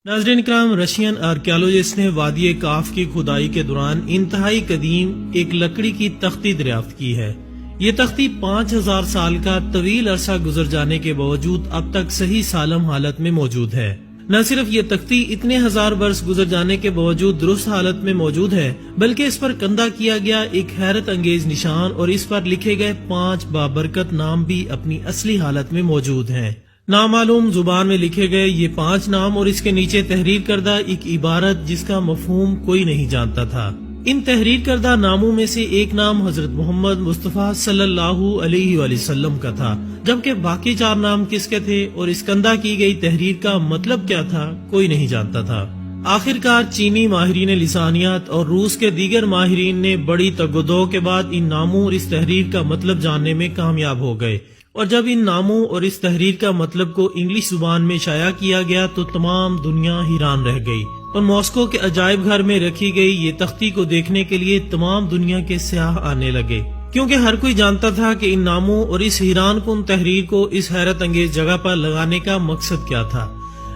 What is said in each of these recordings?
ناظرین اکرام، رشین آرکیالوجسٹ نے وادی کاف کی کھدائی کے دوران انتہائی قدیم ایک لکڑی کی تختی دریافت کی ہے۔ یہ تختی 5000 سال کا طویل عرصہ گزر جانے کے باوجود اب تک صحیح سالم حالت میں موجود ہے۔ نہ صرف یہ تختی اتنے ہزار برس گزر جانے کے باوجود درست حالت میں موجود ہے، بلکہ اس پر کندہ کیا گیا ایک حیرت انگیز نشان اور اس پر لکھے گئے 5 بابرکت نام بھی اپنی اصلی حالت میں موجود ہیں۔ نامعلوم زبان میں لکھے گئے یہ 5 نام اور اس کے نیچے تحریر کردہ ایک عبارت جس کا مفہوم کوئی نہیں جانتا تھا۔ ان تحریر کردہ ناموں میں سے ایک نام حضرت محمد مصطفیٰ صلی اللہ علیہ وآلہ وسلم کا تھا، جبکہ باقی 4 نام کس کے تھے اور اس کندہ کی گئی تحریر کا مطلب کیا تھا کوئی نہیں جانتا تھا۔ آخرکار چینی ماہرین لسانیات اور روس کے دیگر ماہرین نے بڑی تگ و دو کے بعد ان ناموں اور اس تحریر کا مطلب جاننے میں کامیاب ہو گئے، اور جب ان ناموں اور اس تحریر کا مطلب کو انگلش زبان میں شائع کیا گیا تو تمام دنیا حیران رہ گئی، اور ماسکو کے عجائب گھر میں رکھی گئی یہ تختی کو دیکھنے کے لیے تمام دنیا کے سیاح آنے لگے، کیونکہ ہر کوئی جانتا تھا کہ ان ناموں اور اس حیران کن تحریر کو اس حیرت انگیز جگہ پر لگانے کا مقصد کیا تھا۔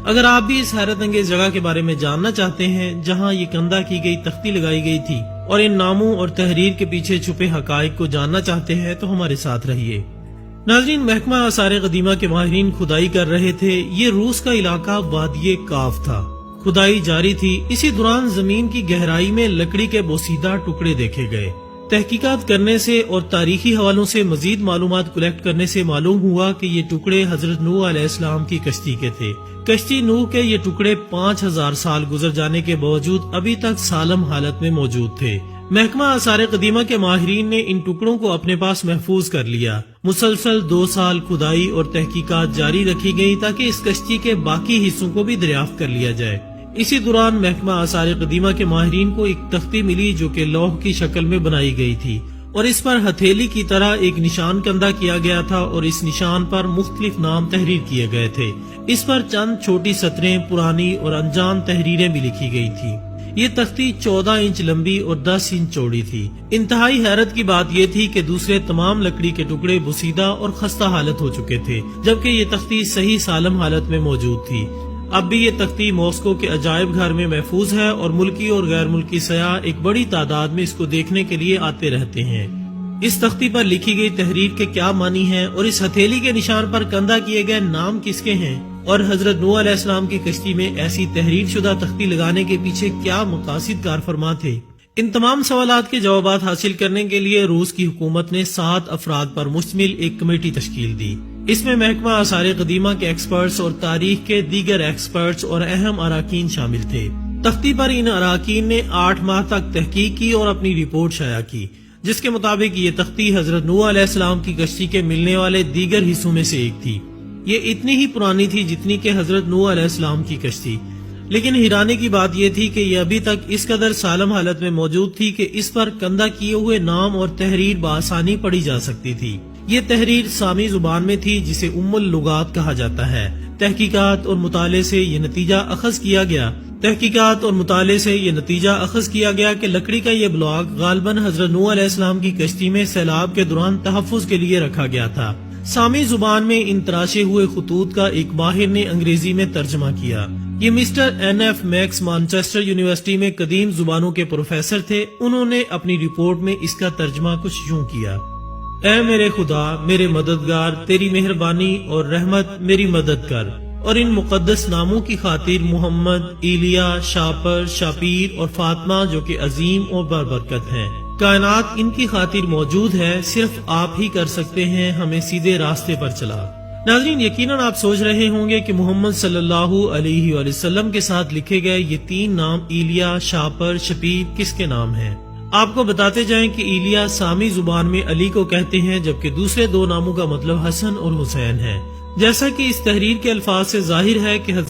اگر آپ بھی اس حیرت انگیز جگہ کے بارے میں جاننا چاہتے ہیں جہاں یہ کندہ کی گئی تختی لگائی گئی تھی، اور ان ناموں اور تحریر کے پیچھے چھپے حقائق کو جاننا چاہتے ہیں تو ہمارے ساتھ رہیے۔ ناظرین، محکمہ آثار قدیمہ کے ماہرین کھدائی کر رہے تھے۔ یہ روس کا علاقہ وادی کاف تھا۔ کھدائی جاری تھی۔ اسی دوران زمین کی گہرائی میں لکڑی کے بوسیدہ ٹکڑے دیکھے گئے۔ تحقیقات کرنے سے اور تاریخی حوالوں سے مزید معلومات کلیکٹ کرنے سے معلوم ہوا کہ یہ ٹکڑے حضرت نوح علیہ السلام کی کشتی کے تھے۔ کشتی نوح کے یہ ٹکڑے 5000 سال گزر جانے کے باوجود ابھی تک سالم حالت میں موجود تھے۔ محکمہ آثار قدیمہ کے ماہرین نے ان ٹکڑوں کو اپنے پاس محفوظ کر لیا۔ مسلسل 2 سال کھدائی اور تحقیقات جاری رکھی گئی تاکہ اس کشتی کے باقی حصوں کو بھی دریافت کر لیا جائے۔ اسی دوران محکمہ آثار قدیمہ کے ماہرین کو ایک تختی ملی جو کہ لوح کی شکل میں بنائی گئی تھی، اور اس پر ہتھیلی کی طرح ایک نشان کندہ کیا گیا تھا، اور اس نشان پر مختلف نام تحریر کیے گئے تھے۔ اس پر چند چھوٹی سطریں پرانی اور انجان تحریریں بھی لکھی گئی تھی۔ یہ تختی 14 انچ لمبی اور 10 انچ چوڑی تھی۔ انتہائی حیرت کی بات یہ تھی کہ دوسرے تمام لکڑی کے ٹکڑے بوسیدہ اور خستہ حالت ہو چکے تھے، جبکہ یہ تختی صحیح سالم حالت میں موجود تھی۔ اب بھی یہ تختی ماسکو کے عجائب گھر میں محفوظ ہے، اور ملکی اور غیر ملکی سیاح ایک بڑی تعداد میں اس کو دیکھنے کے لیے آتے رہتے ہیں۔ اس تختی پر لکھی گئی تحریر کے کیا معنی ہیں، اور اس ہتھیلی کے نشان پر کندہ کیے گئے نام کس کے ہیں، اور حضرت نوح علیہ السلام کی کشتی میں ایسی تحریر شدہ تختی لگانے کے پیچھے کیا مقاصد کار فرما تھے، ان تمام سوالات کے جوابات حاصل کرنے کے لیے روس کی حکومت نے 7 افراد پر مشتمل ایک کمیٹی تشکیل دی۔ اس میں محکمہ آثار قدیمہ کے ایکسپرٹس اور تاریخ کے دیگر ایکسپرٹس اور اہم اراکین شامل تھے۔ تختی پر ان اراکین نے 8 ماہ تک تحقیق کی اور اپنی رپورٹ شائع کی، جس کے مطابق یہ تختی حضرت نوح علیہ السلام کی کشتی کے ملنے والے دیگر حصوں میں سے ایک تھی۔ یہ اتنی ہی پرانی تھی جتنی کہ حضرت نوح علیہ السلام کی کشتی، لیکن حیرانے کی بات یہ تھی کہ یہ ابھی تک اس قدر سالم حالت میں موجود تھی کہ اس پر کندہ کیے ہوئے نام اور تحریر بآسانی پڑھی جا سکتی تھی۔ یہ تحریر سامی زبان میں تھی جسے ام اللغات کہا جاتا ہے۔ تحقیقات اور مطالعے سے یہ نتیجہ اخذ کیا گیا کہ لکڑی کا یہ بلاک غالباً حضرت نوح علیہ السلام کی کشتی میں سیلاب کے دوران تحفظ کے لیے رکھا گیا تھا۔ سامی زبان میں ان تراشے ہوئے خطوط کا ایک ماہر نے انگریزی میں ترجمہ کیا۔ یہ mister NF Max Manchester university میں قدیم زبانوں کے پروفیسر تھے۔ انہوں نے اپنی رپورٹ میں اس کا ترجمہ کچھ یوں کیا: اے میرے خدا، میرے مددگار، تیری مہربانی اور رحمت میری مدد کر، اور ان مقدس ناموں کی خاطر محمد، ایلیا، شاپر، شاپیر اور فاطمہ جو کہ عظیم اور بابرکت ہیں۔ کائنات ان کی خاطر موجود ہے، صرف آپ ہی کر سکتے ہیں ہمیں سیدھے راستے پر چلا۔ ناظرین، یقیناً آپ سوچ رہے ہوں گے کہ محمد صلی اللہ علیہ وآلہ وسلم کے ساتھ لکھے گئے یہ 3 نام ایلیا، شاپر، شپیر کس کے نام ہیں۔ آپ کو بتاتے جائیں کہ ایلیا سامی زبان میں علی کو کہتے ہیں، جبکہ دوسرے 2 ناموں کا مطلب حسن اور حسین ہے۔ جیسا کہ اس تحریر کے الفاظ سے ظاہر ہے کہ